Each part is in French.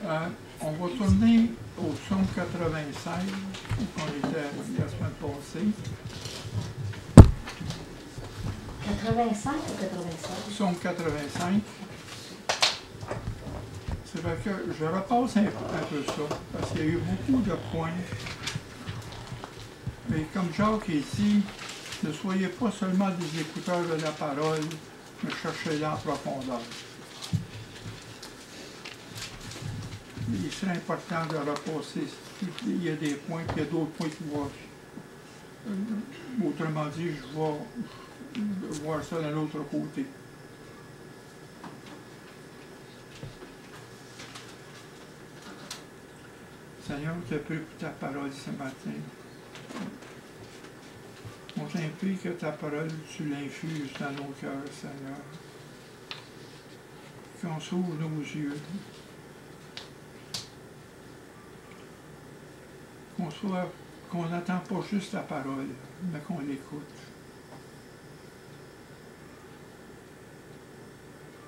On va tourner au psaume 96, où on était la semaine passée. 85 ou 85? Psaume 85. C'est vrai que je repasse un peu ça, parce qu'il y a eu beaucoup de points. Mais comme Jacques dit, ne soyez pas seulement des écouteurs de la parole, mais cherchez-la en profondeur. Il serait important de repasser. Il y a des points, puis il y a d'autres points qui vont. Autrement dit, je vais voir ça d'un autre côté. Seigneur, on te prie pour ta parole ce matin. On t'implore que ta parole, tu l'infuses dans nos cœurs, Seigneur. Qu'on s'ouvre nos yeux. Qu'on n'attend pas juste la parole, mais qu'on l'écoute.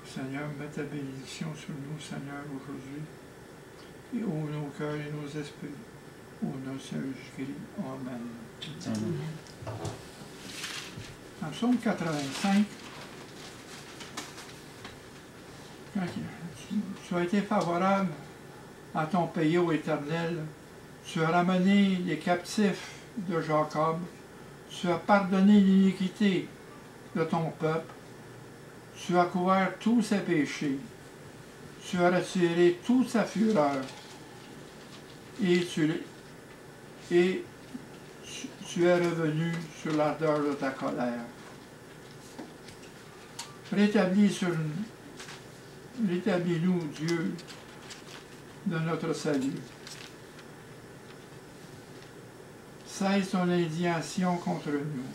Seigneur, mets ta bénédiction sur nous, Seigneur, aujourd'hui. Et ouvre nos cœurs et nos esprits. Au nom de Seigneur Jésus-Christ. Amen. Amen. En psaume 85, quand tu as été favorable à ton pays, ô Éternel, tu as ramené les captifs de Jacob, tu as pardonné l'iniquité de ton peuple, tu as couvert tous ses péchés, tu as retiré toute sa fureur, et tu es revenu sur l'ardeur de ta colère. Rétablis-nous, Dieu, de notre salut. Cesse ton indignation contre nous.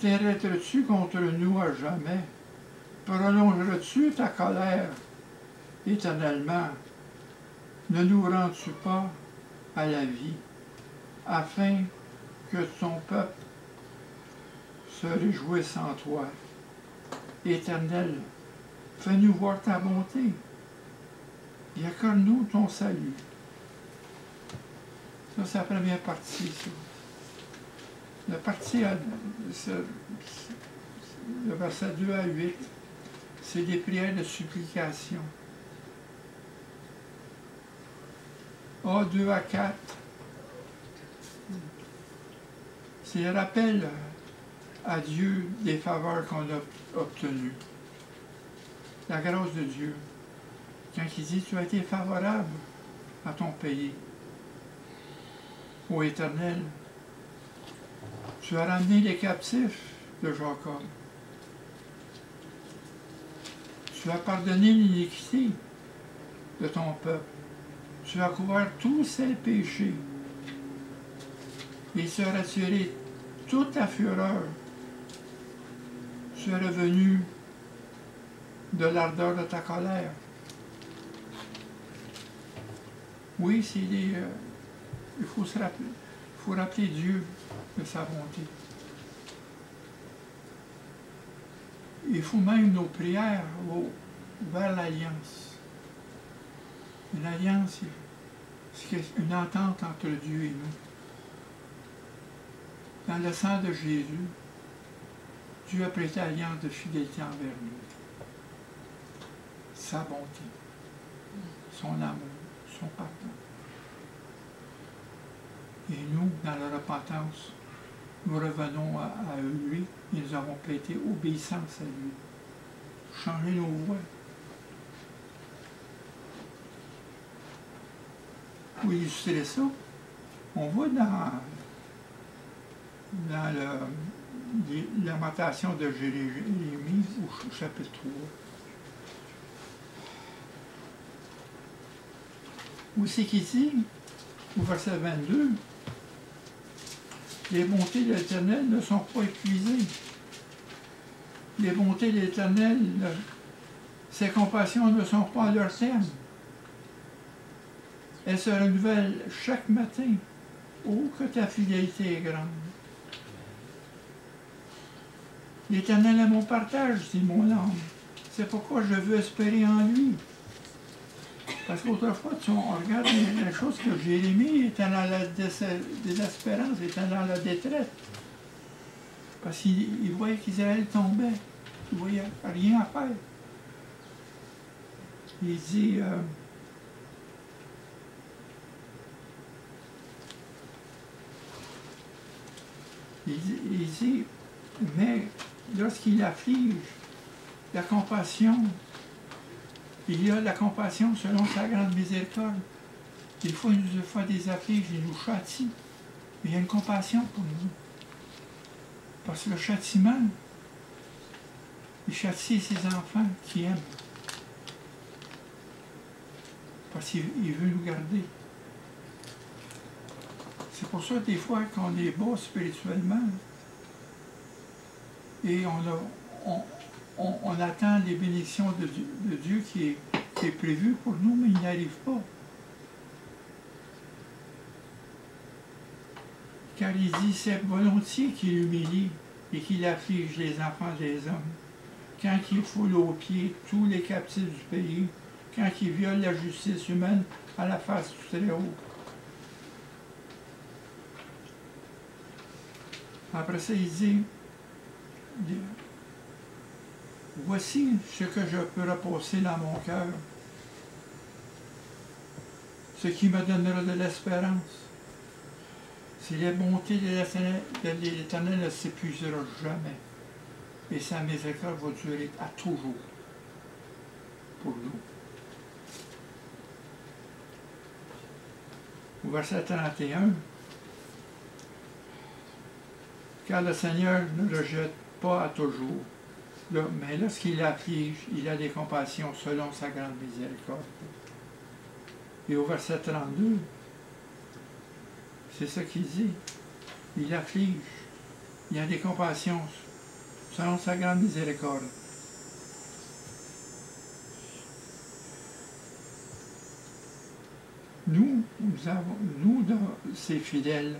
T'arrêteras-tu contre nous à jamais? Prolongeras-tu ta colère éternellement? Ne nous rends-tu pas à la vie, afin que ton peuple se réjouisse en toi? Éternel, fais-nous voir ta bonté et accorde-nous ton salut. Ça, c'est la première partie. Ça. La partie, le verset 2 à 8, c'est des prières de supplication. A 2 à 4, c'est le rappel à Dieu des faveurs qu'on a obtenues. La grâce de Dieu. Quand il dit, tu as été favorable à ton pays. Ô Éternel, tu as ramené les captifs de Jacob. Tu as pardonné l'iniquité de ton peuple. Tu as couvert tous ses péchés. Et tu as retiré toute ta fureur. Tu es revenu de l'ardeur de ta colère. Oui, c'est des... il faut se rappeler. Il faut rappeler Dieu de sa bonté. Il faut même nos prières vers l'alliance. Une alliance, c'est une entente entre Dieu et nous. Dans le sang de Jésus, Dieu a prêté alliance de fidélité envers nous. Sa bonté, son amour, son pardon. Et nous, dans la repentance, nous revenons à lui et nous avons prêté obéissance à lui. Changer nos voies. Pour illustrer ça, on voit dans la lamentation de Jérémie au chapitre 3. Où c'est qu'il dit, au verset 22, les bontés de l'Éternel ne sont pas épuisées. Les bontés de l'Éternel, ses compassions ne sont pas à leur terme. Elles se renouvellent chaque matin. Oh, que ta fidélité est grande. L'Éternel est mon partage, dit mon âme. C'est pourquoi je veux espérer en lui. Parce qu'autrefois, on regarde les choses que Jérémie était dans la désespérance, était dans la détresse. Parce qu'il voyait qu'Israël tombait. Il ne voyait rien à faire. Il dit, mais lorsqu'il afflige, la compassion, il y a la compassion selon sa grande miséricorde. Des fois, il nous fait des affliges, il nous châtie. Mais il y a une compassion pour nous. Parce que le châtiment, il châtie ses enfants qui aiment. Parce qu'il veut nous garder. C'est pour ça, des fois, qu'on est bas spirituellement, et on attend les bénédictions de Dieu qui est prévu pour nous, mais il n'y arrive pas. Car il dit, c'est volontiers qu'il humilie et qu'il afflige les enfants des hommes, quand il foule aux pieds tous les captifs du pays, quand il viole la justice humaine à la face du Très-Haut. Après ça, il dit, voici ce que je peux reposer dans mon cœur, ce qui me donnera de l'espérance. C'est la bonté de l'Éternel ne s'épuisera jamais, et sa miséricorde va durer à toujours pour nous. Au verset 31, car le Seigneur ne le jette pas à toujours, mais lorsqu'il afflige, il a des compassions selon sa grande miséricorde. Et au verset 32, c'est ce qu'il dit. Il afflige, il a des compassions selon sa grande miséricorde. Nous, ces fidèles,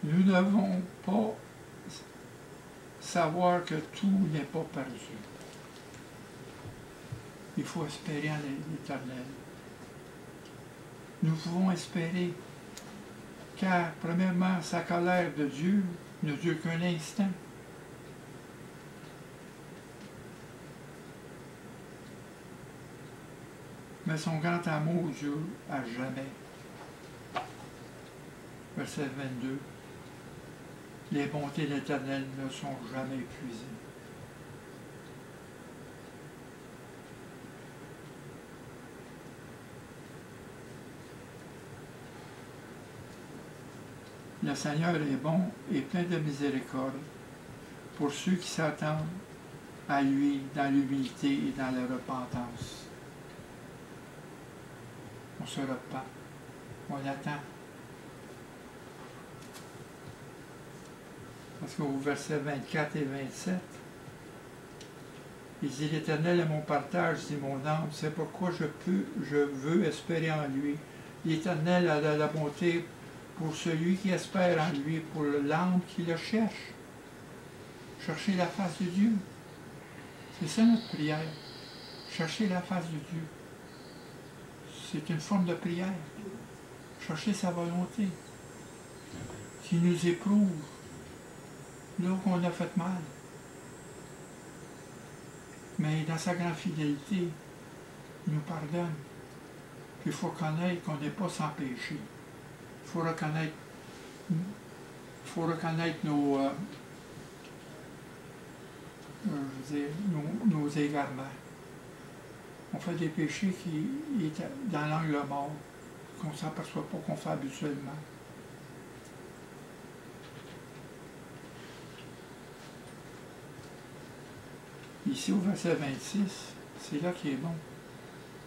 nous ne devons pas savoir que tout n'est pas perdu. Il faut espérer en l'Éternel. Nous pouvons espérer, car, premièrement, sa colère de Dieu ne dure qu'un instant. Mais son grand amour dure à jamais. Verset 22. Les bontés de l'Éternel ne sont jamais épuisées. Le Seigneur est bon et plein de miséricorde pour ceux qui s'attendent à lui dans l'humilité et dans la repentance. On se repent, on l'attend. Parce qu'au verset 24 et 27, il dit, l'Éternel est mon partage, dit mon âme, c'est pourquoi je veux espérer en lui. L'Éternel a de la bonté pour celui qui espère en lui, pour l'âme qui le cherche. Chercher la face de Dieu. C'est ça notre prière. Chercher la face de Dieu. C'est une forme de prière. Chercher sa volonté. Qui nous éprouve. Là qu'on a fait mal. Mais dans sa grande fidélité, il nous pardonne. Puis il faut connaître qu'on n'est pas sans péché. Il faut reconnaître nos égarements. On fait des péchés qui sont dans l'angle mort, qu'on ne s'aperçoit pas qu'on fait habituellement. Ici, au verset 26, c'est là qu'il est bon.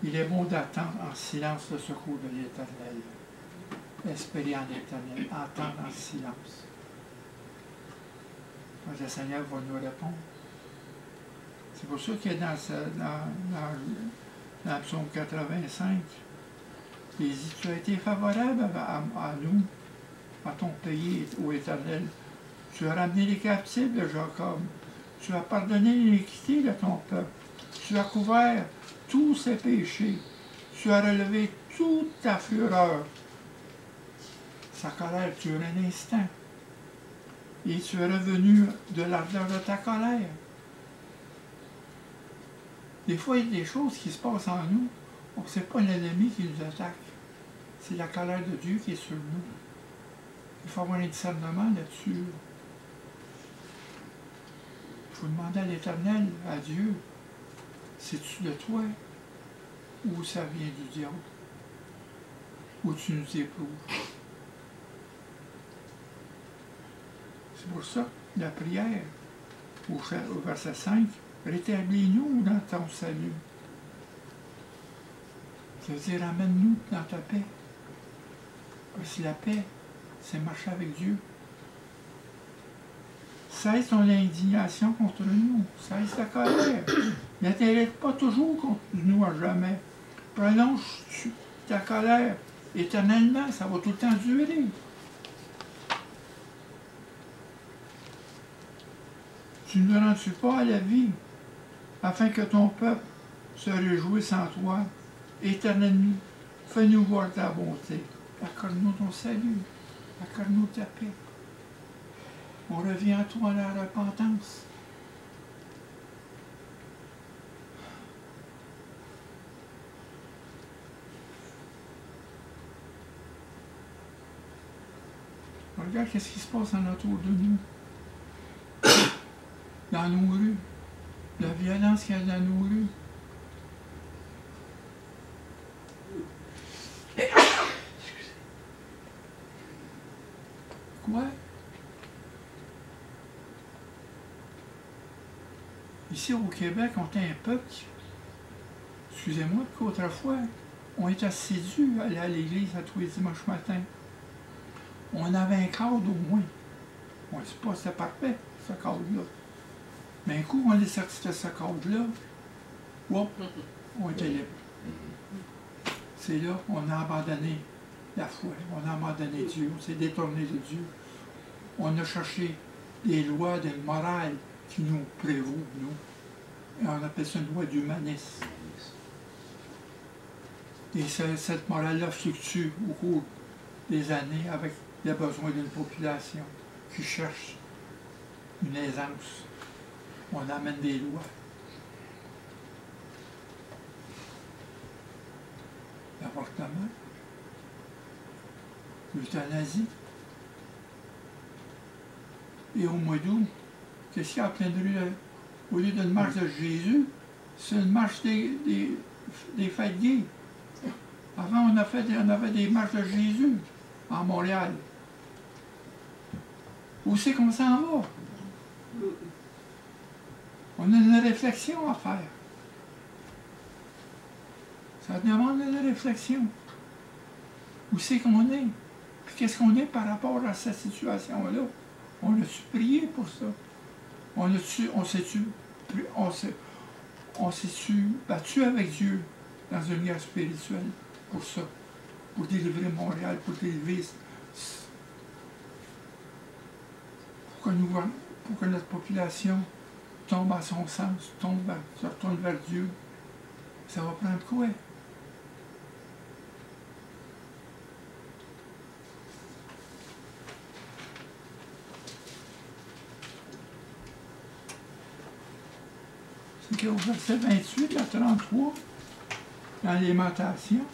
Il est bon d'attendre en silence le secours de l'Éternel. Espérer en l'Éternel, entendre en silence. Le Seigneur va nous répondre. C'est pour ça que dans le psaume 85, il dit, tu as été favorable à nous, à ton pays, ô Éternel. Tu as ramené les captifs de Jacob. Tu as pardonné l'iniquité de ton peuple. Tu as couvert tous ses péchés. Tu as relevé toute ta fureur. Sa colère dure un instant. Et tu es revenu de l'ardeur de ta colère. Des fois, il y a des choses qui se passent en nous. On ne sait pas l'ennemi qui nous attaque. C'est la colère de Dieu qui est sur nous. Il faut avoir un discernement là-dessus. Il faut demander à l'Éternel, à Dieu, c'est-tu de toi ou ça vient du diable? Ou tu nous éprouves? C'est pour ça, la prière, au verset 5, rétablis-nous dans ton salut. Ça veut dire, amène-nous dans ta paix. Parce que la paix, c'est marcher avec Dieu. Cesse ton indignation contre nous. Cesse ta colère. N'intéresse pas toujours contre nous à jamais. Prolonge ta colère éternellement. Ça va tout le temps durer. Tu ne rends-tu pas à la vie, afin que ton peuple se réjouisse en toi, éternellement, fais-nous voir ta bonté. Accorde-nous ton salut, accorde-nous ta paix. On revient à toi à la repentance. Regarde ce qui se passe en autour de nous. Dans nos rues, la violence qu'il y a dans nos rues. Quoi? Ici au Québec, on est un peuple, excusez-moi, qu'autrefois, on était assidus à aller à l'église à tous les dimanches matins. On avait un cadre au moins. On ne sait pas si c'était parfait, ce cadre-là. Mais un coup, on est sorti de ce cadre-là, hop, on était libre. C'est là qu'on a abandonné la foi, on a abandonné Dieu, on s'est détourné de Dieu. On a cherché des lois, des morales qui nous prévaut, nous. Et on appelle ça une loi d'humanisme. Et cette morale-là fluctue au cours des années avec les besoins d'une population qui cherche une aisance. On amène des lois. L'avortement, l'euthanasie. Et au mois d'août, qu'est-ce qu'il y a en plein de rue? Au lieu d'une marche de Jésus, c'est une marche des fêtes gays. Avant, on avait des marches de Jésus à Montréal. Où c'est qu'on s'en va? On a une réflexion à faire. Ça demande une réflexion. Où c'est qu'on est? Puis qu'est-ce qu'on est par rapport à cette situation-là? On a-tu prié pour ça? On s'est-tu battu avec Dieu dans une guerre spirituelle pour ça? Pour délivrer Montréal, pour délivrer... Pour que notre population tombe à son sens, se retourne vers Dieu. Ça va prendre quoi? C'est qu'au verset 28 à 33, dans l'alimentation,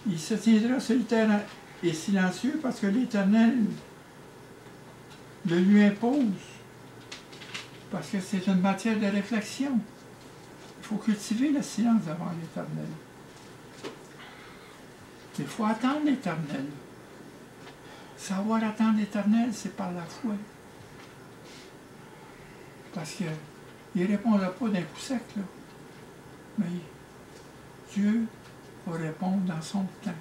il se tiendra solitaire et silencieux parce que l'Éternel le lui impose. Parce que c'est une matière de réflexion. Il faut cultiver le silence devant l'Éternel. Il faut attendre l'Éternel. Savoir attendre l'Éternel, c'est par la foi. Parce qu'il ne répondra pas d'un coup sec, là. Mais Dieu va répondre dans son temps,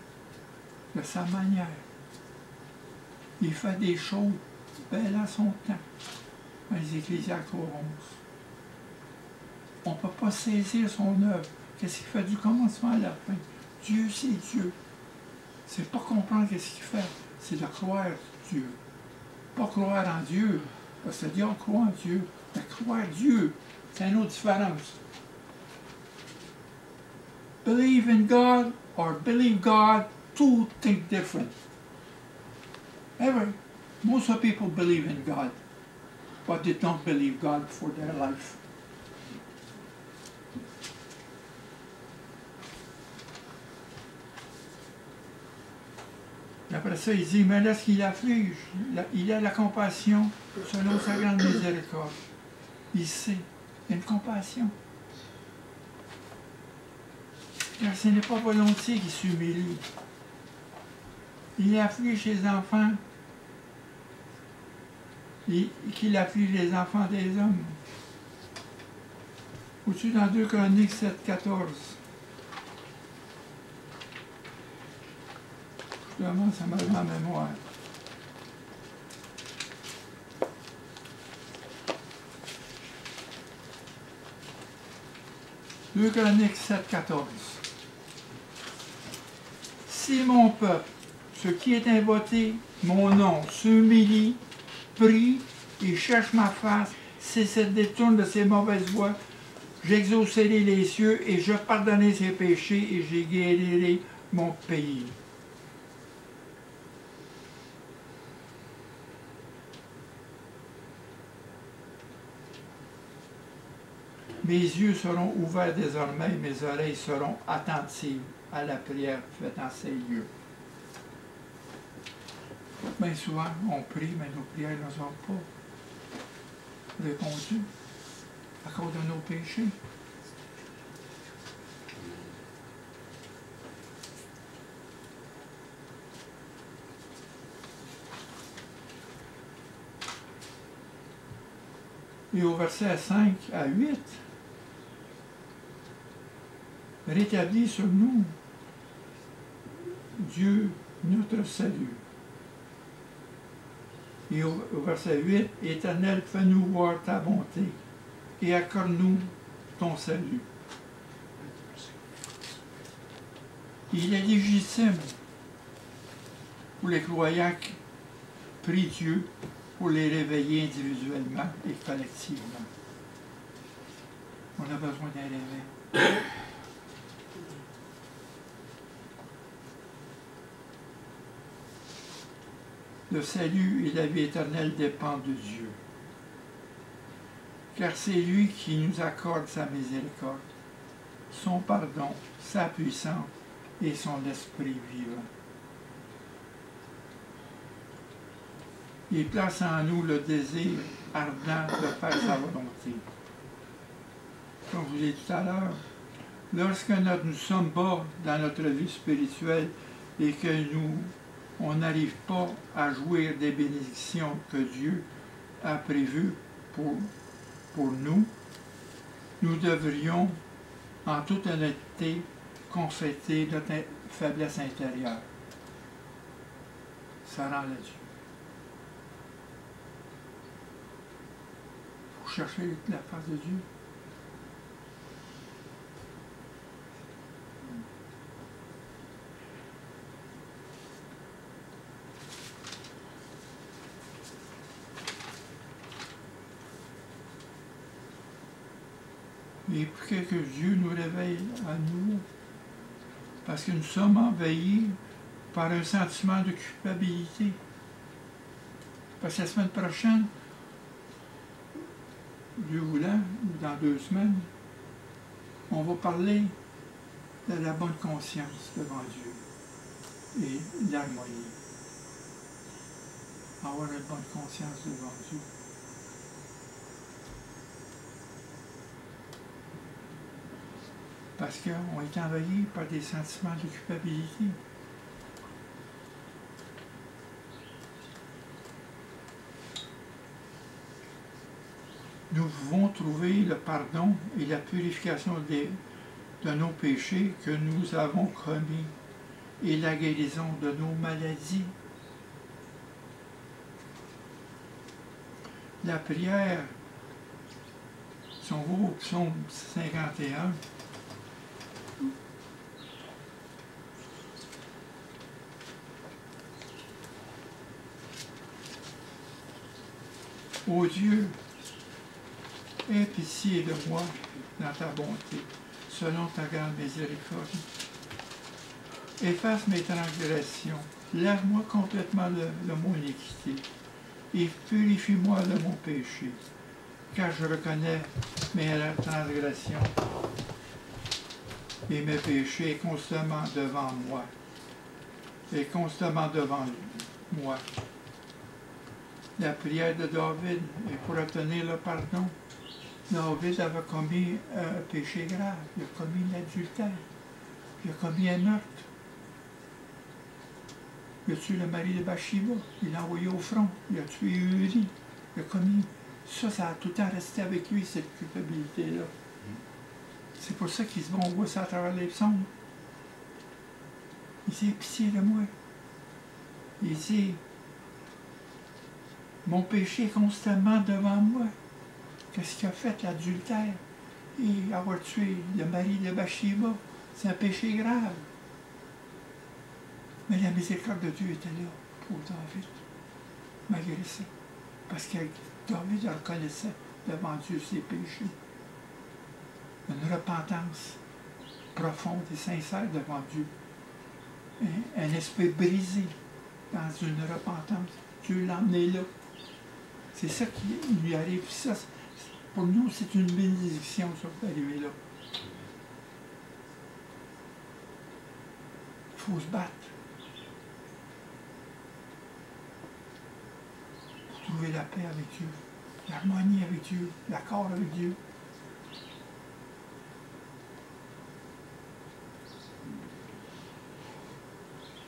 de sa manière. Il fait des choses belles à son temps. Dans les Ecclésiastes 3:11. On ne peut pas saisir son œuvre. Qu'est-ce qu'il fait du commencement à la fin? Dieu, c'est Dieu. C'est pas comprendre qu'est-ce qu'il fait, c'est de croire Dieu. Pas croire en Dieu, parce que dire on croit en Dieu, mais croire Dieu, c'est une autre différence. believe in God or believe God, two think different. Most of people believe in God, but they don't believe God for their life. Et après ça, il dit, mais lorsqu'il afflige, il a la compassion selon sa grande miséricorde. Il sait, il y a une compassion. Car ce n'est pas volontiers qu'il s'humilie. Il afflige ses enfants, qu'il afflige les enfants des hommes. Au-dessus dans 2 Chroniques 7, 14. Justement, ça m'a dans la mémoire. Deux Chroniques 7, 14. Si mon peuple, ce qui est invoqué, mon nom, s'humilie, prie et cherche ma face, s'il se détourne de ses mauvaises voies, j'exaucerai les cieux et je pardonnerai ses péchés et je guérirai mon pays. Mes yeux seront ouverts désormais, mes oreilles seront attentives à la prière faite en ces lieux. Bien souvent, on prie, mais nos prières ne sont pas répondues à cause de nos péchés. Et au verset 5 à 8, rétablis sur nous, Dieu, notre salut. Et au verset 8, Éternel, fais-nous voir ta bonté et accorde-nous ton salut. Il est légitime pour les croyants qui prient Dieu pour les réveiller individuellement et collectivement. On a besoin d'un réveil. Le salut et la vie éternelle dépendent de Dieu, car c'est lui qui nous accorde sa miséricorde, son pardon, sa puissance et son esprit vivant. Il place en nous le désir ardent de faire sa volonté. Comme je vous l'ai dit tout à l'heure, lorsque nous sommes bas dans notre vie spirituelle et que on n'arrive pas à jouir des bénédictions que Dieu a prévues pour nous, nous devrions, en toute honnêteté, confesser notre faiblesse intérieure. Ça rend à Dieu. Il faut chercher la face de Dieu. Et pour que Dieu nous réveille à nous, parce que nous sommes envahis par un sentiment de culpabilité. Parce que la semaine prochaine, Dieu voulant, ou dans 2 semaines, on va parler de la bonne conscience devant Dieu et l'harmonie. Avoir une bonne conscience devant Dieu. Parce qu'on est envahi par des sentiments de culpabilité. Nous pouvons trouver le pardon et la purification de nos péchés que nous avons commis et la guérison de nos maladies. La prière, si on va au psaume 51, ô Dieu, aie pitié de moi dans ta bonté. selon ta grande miséricorde. Efface mes transgressions, lave-moi complètement de mon iniquité, et purifie-moi de mon péché, car je reconnais mes transgressions, et mes péchés constamment devant moi, et constamment devant moi. La prière de David est pour obtenir le pardon. David avait commis un péché grave, il a commis l'adultère, il a commis un meurtre. Il a tué le mari de Bathsheba, il l'a envoyé au front, il a tué Uri, il a commis... Ça a tout le temps resté avec lui, cette culpabilité-là. C'est pour ça on voit ça à travers les psaumes. Il dit, pitié de moi. Il dit, mon péché est constamment devant moi. Qu'est-ce qu'il a fait, l'adultère? Et avoir tué le mari de Bathsheba, c'est un péché grave. Mais la miséricorde de Dieu était là pour David, malgré ça. Parce que David reconnaissait devant Dieu ses péchés. Une repentance profonde et sincère devant Dieu. Un esprit brisé dans une repentance. Dieu l'a emmené là. C'est ça qui lui arrive. Ça, pour nous, c'est une bénédiction, ça, d'arriver là. Il faut se battre. Pour trouver la paix avec Dieu, l'harmonie avec Dieu, l'accord avec Dieu.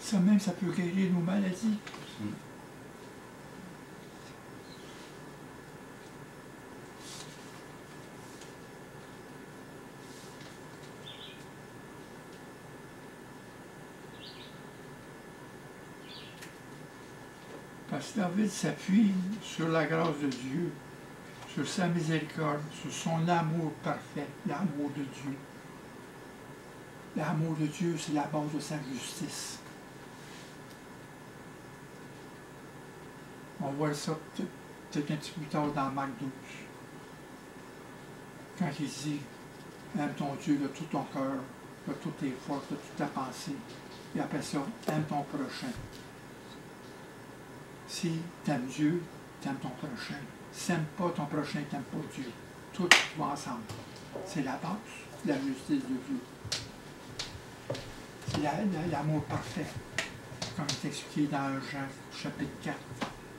Ça même, ça peut guérir nos maladies. Parce que David s'appuie sur la grâce de Dieu, sur sa miséricorde, sur son amour parfait, l'amour de Dieu. L'amour de Dieu, c'est la base de sa justice. On voit ça peut-être un petit peu plus tard dans Marc 12. Quand il dit, aime ton Dieu de tout ton cœur, de toutes tes forces, de toute ta pensée. Et après ça, aime ton prochain. Si tu aimes Dieu, tu aimes ton prochain. Si tu n'aimes pas ton prochain, tu n'aimes pas Dieu. Tout va ensemble. C'est la base de la justice de Dieu. C'est l'amour parfait, comme c'est expliqué dans Jean chapitre 4.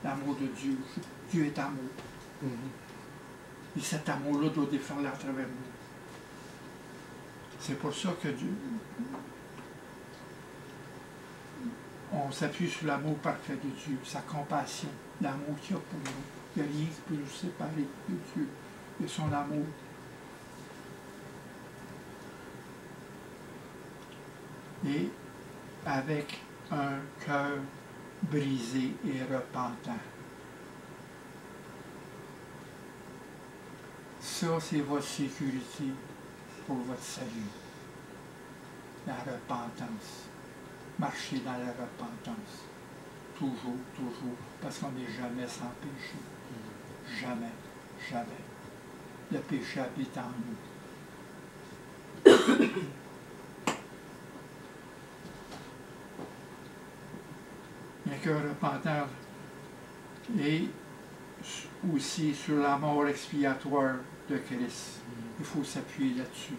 L'amour de Dieu. Dieu est amour. Et cet amour-là doit déferler à travers nous. C'est pour ça que Dieu... On s'appuie sur l'amour parfait de Dieu, sa compassion, l'amour qu'il a pour nous. Il n'y a rien qui peut nous séparer de Dieu, de son amour. Et avec un cœur brisé et repentant. Ça, c'est votre sécurité pour votre salut. La repentance. Marcher dans la repentance. Toujours, toujours, parce qu'on n'est jamais sans péché. Jamais, jamais. Le péché habite en nous. Un cœur repentant et aussi sur la mort expiatoire de Christ. Il faut s'appuyer là-dessus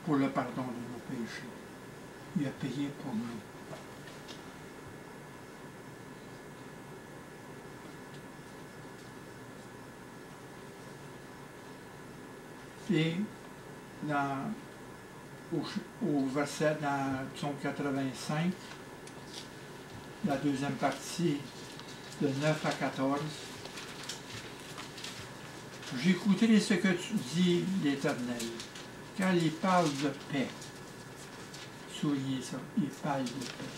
pour le pardon de nos péchés. Il a payé pour nous. Et au verset dans Psaume 85, la deuxième partie, de 9 à 14, j'écouterai ce que tu dis, l'Éternel, car il parle de paix. Soulignez ça, il parle de paix.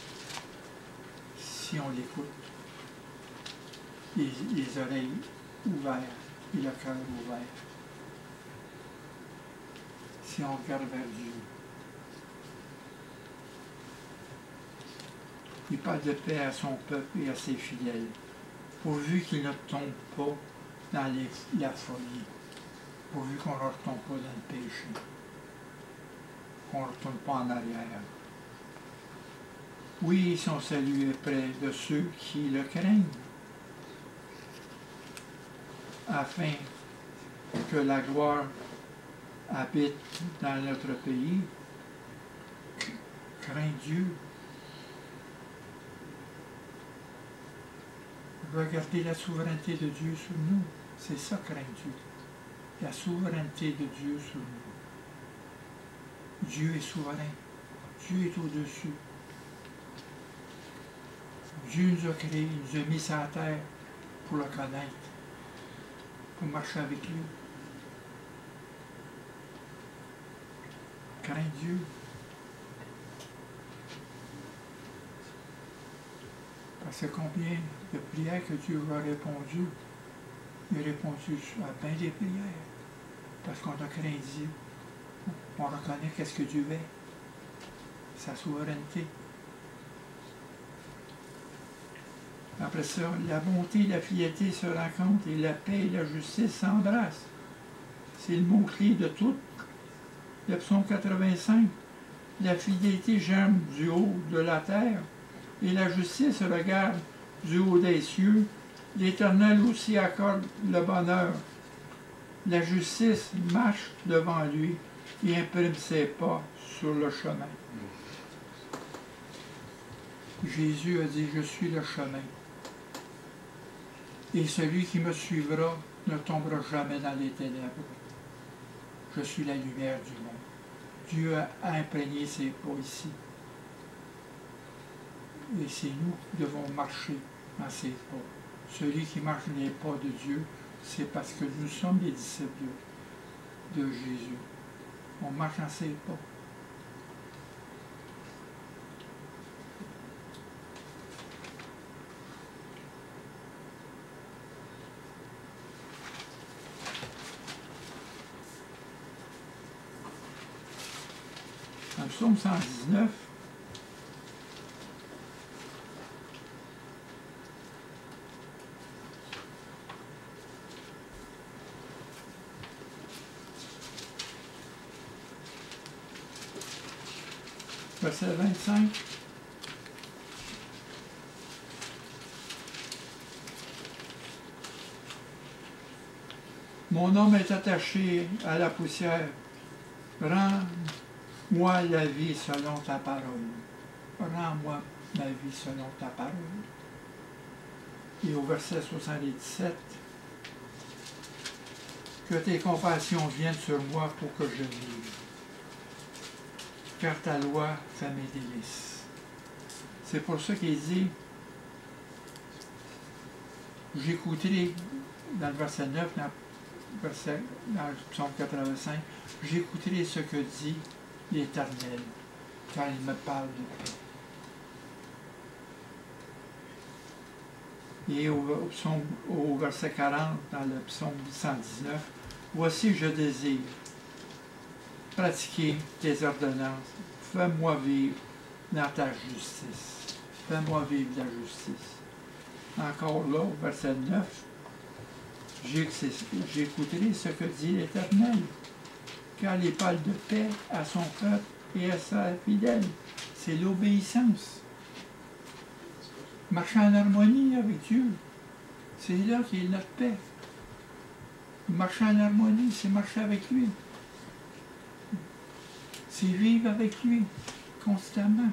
Si on l'écoute, les oreilles ouvertes et le cœur ouvert. Si on regarde vers Dieu. Il parle de paix à son peuple et à ses fidèles, pourvu qu'ils ne tombent pas dans la folie, pourvu qu'on ne leur tombe pas dans le péché. qu'on ne retourne pas en arrière. Oui, son salut est près de ceux qui le craignent, afin que la gloire habite dans notre pays. Crains Dieu. Regardez la souveraineté de Dieu sur nous. C'est ça, crains Dieu. La souveraineté de Dieu sur nous. Dieu est souverain. Dieu est au-dessus. Dieu nous a créés, il nous a mis sur la terre pour le connaître, pour marcher avec lui. Crains Dieu. Parce que combien de prières que Dieu a répondu, il a répondu à bien des prières. Parce qu'on a craint Dieu. On reconnaît qu'est-ce que Dieu est, sa souveraineté. Après ça, la bonté et la fidélité se rencontrent et la paix et la justice s'embrassent. C'est le mot-clé de tout. Le psaume 85. La fidélité germe du haut de la terre et la justice regarde du haut des cieux. L'Éternel aussi accorde le bonheur. La justice marche devant lui et imprime ses pas sur le chemin. Jésus a dit, je suis le chemin. Et celui qui me suivra ne tombera jamais dans les ténèbres. Je suis la lumière du monde. Dieu a imprégné ses pas ici. Et c'est nous qui devons marcher dans ses pas. Celui qui marche dans les pas de Dieu, c'est parce que nous sommes les disciples de Jésus. On marche dans ses pas. Dans le psaume 119, verset 25, mon homme est attaché à la poussière. Rends-moi la vie selon ta parole. Rends-moi ma vie selon ta parole. Et au verset 77, que tes compassions viennent sur moi pour que je vive. Car ta loi fait mes délices. C'est pour ça qu'il dit, j'écouterai, dans le verset 9, dans le psaume 85, j'écouterai ce que dit l'Éternel, quand il me parle de paix. Et au verset 40, dans le psaume 119, voici je désire pratiquer tes ordonnances, fais-moi vivre dans ta justice. Fais-moi vivre la justice. Encore là, au verset 9, j'écouterai ce que dit l'Éternel, car il parle de paix à son peuple et à sa fidèle. C'est l'obéissance. Marcher en harmonie avec Dieu, c'est là qu'il y a notre paix. Marcher en harmonie, c'est marcher avec lui. C'est vivre avec lui, constamment.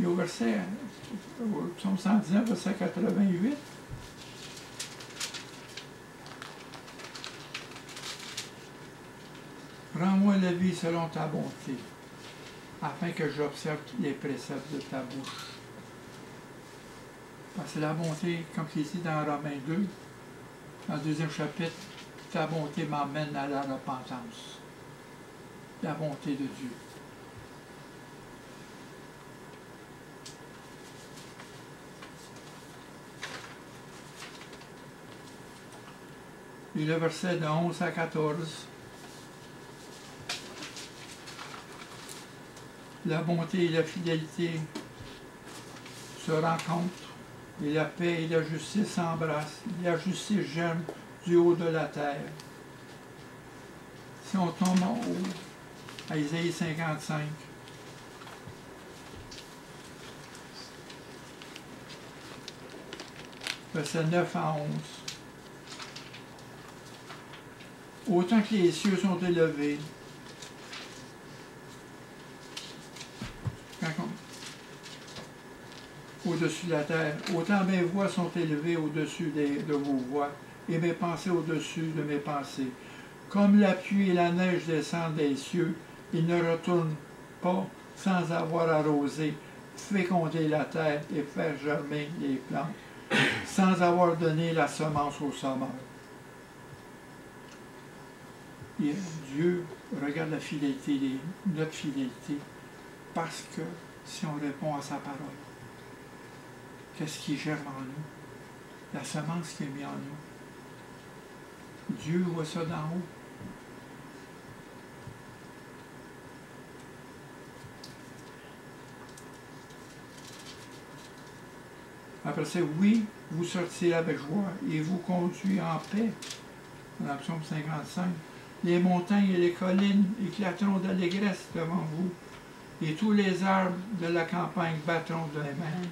Et au psaume 119, verset 88, rends-moi la vie selon ta bonté, afin que j'observe les préceptes de ta bouche. Parce que la bonté, comme il est dit dans Romains 2, dans le 2e chapitre, ta bonté m'emmène à la repentance. La bonté de Dieu. Et le verset de 11 à 14, la bonté et la fidélité se rencontrent, et la paix et la justice s'embrassent. La justice germe du haut de la terre, Si on tombe en haut, à Isaïe 55, verset 9 à 11. Autant que les cieux sont élevés, au-dessus de la terre, autant mes voix sont élevées au-dessus de vos voix, et mes pensées au-dessus de mes pensées. Comme la pluie et la neige descendent des cieux, ils ne retournent pas sans avoir arrosé, fécondé la terre et faire germer les plantes, sans avoir donné la semence au semeur. Et Dieu regarde la fidélité, notre fidélité, parce que si on répond à sa parole, qu'est-ce qui germe en nous? La semence qui est mise en nous. Dieu voit ça d'en haut. Après ça, oui, vous sortirez avec joie et vous conduisez en paix. Dans la psaume 55. Les montagnes et les collines éclateront d'allégresse devant vous, et tous les arbres de la campagne battront de les mains.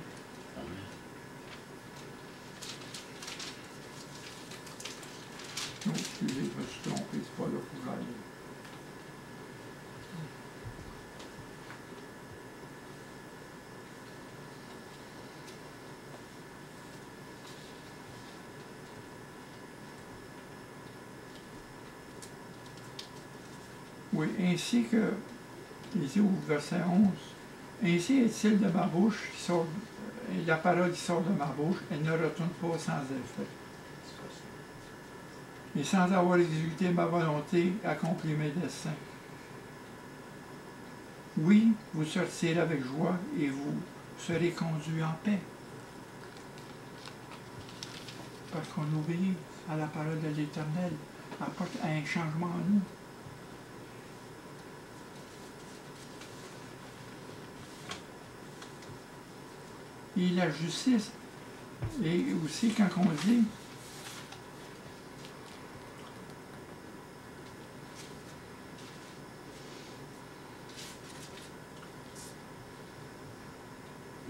Non, excusez, je me suis trompé, c'est pas là pour aller. Oui, ainsi que, ici au verset 11, ainsi est-il de ma bouche, la parole qui sort de ma bouche, elle ne retourne pas sans effet. Et sans avoir exécuté ma volonté, accompli mes desseins. Oui, vous sortirez avec joie et vous serez conduits en paix. Parce qu'on obéit à la parole de l'Éternel, apporte un changement en nous. Et la justice, et aussi quand on dit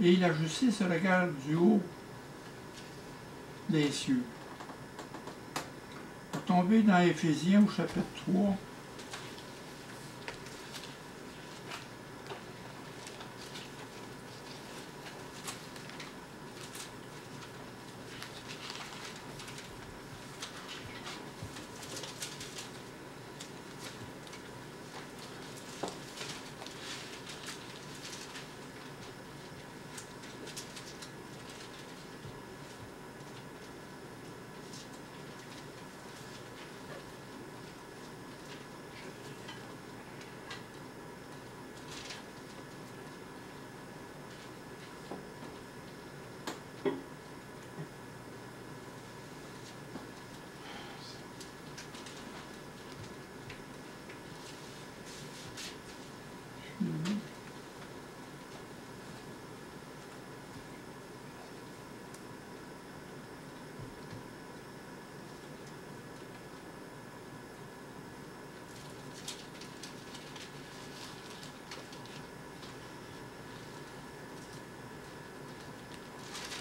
et la justice regarde du haut des cieux. On va tomber dans Éphésiens au chapitre 3.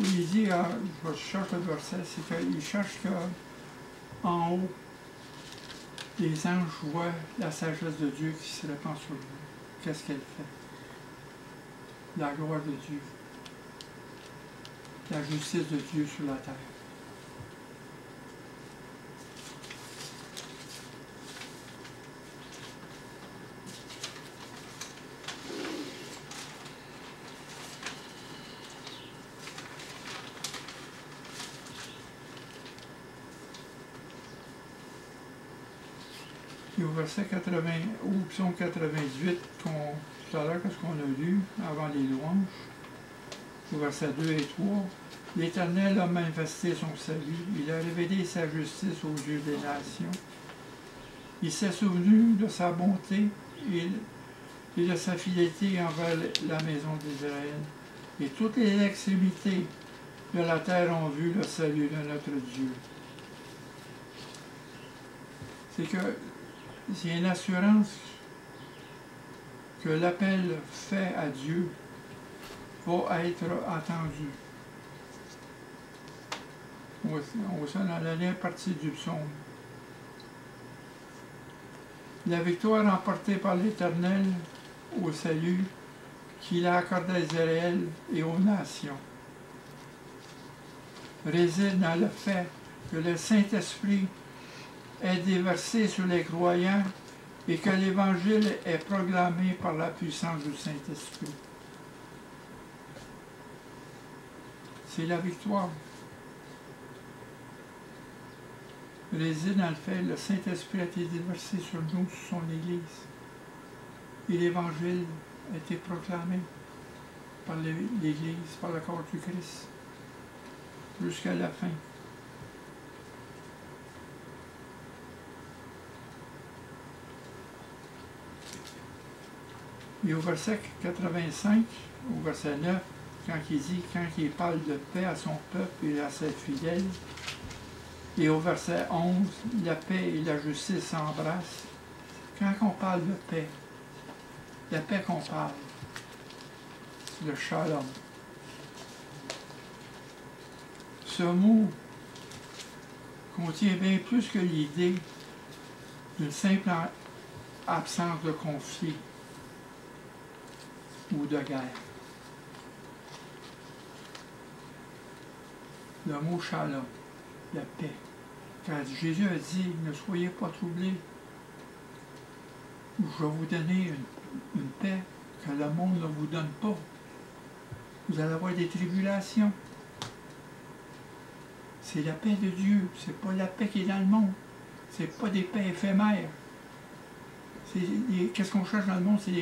Il dit, je cherche le verset, c'est qu'il cherche qu'en haut, les anges voient la sagesse de Dieu qui se répand sur lui. Qu'est-ce qu'elle fait? La gloire de Dieu. La justice de Dieu sur la terre. Et au verset 80, ou psaume 98, tout à l'heure, qu'est-ce qu'on a lu avant les louanges, au verset 2 et 3, l'Éternel a manifesté son salut, il a révélé sa justice aux yeux des nations. Il s'est souvenu de sa bonté et de sa fidélité envers la maison d'Israël. Et toutes les extrémités de la terre ont vu le salut de notre Dieu. C'est que c'est une assurance que l'appel fait à Dieu va être entendu. On va ça dans la dernière partie du psaume. La victoire remportée par l'Éternel au salut qu'il a accordé à Israël et aux nations réside dans le fait que le Saint-Esprit est déversé sur les croyants et que l'Évangile est proclamé par la puissance du Saint-Esprit. C'est la victoire. Réside dans le fait que le Saint-Esprit a été déversé sur nous, sur son Église. Et l'Évangile a été proclamé par l'Église, par le corps du Christ, jusqu'à la fin. Et au verset 85, au verset 9, quand il parle de paix à son peuple et à ses fidèles, et au verset 11, la paix et la justice s'embrassent. Quand on parle de paix, la paix qu'on parle, c'est le shalom. Ce mot contient bien plus que l'idée d'une simple absence de conflit ou de guerre. Le mot shalom, la paix. Quand Jésus a dit, ne soyez pas troublés, je vais vous donner une paix que le monde ne vous donne pas. Vous allez avoir des tribulations. C'est la paix de Dieu, c'est pas la paix qui est dans le monde. C'est pas des paix éphémères. Qu'est-ce qu'on cherche dans le monde? C'est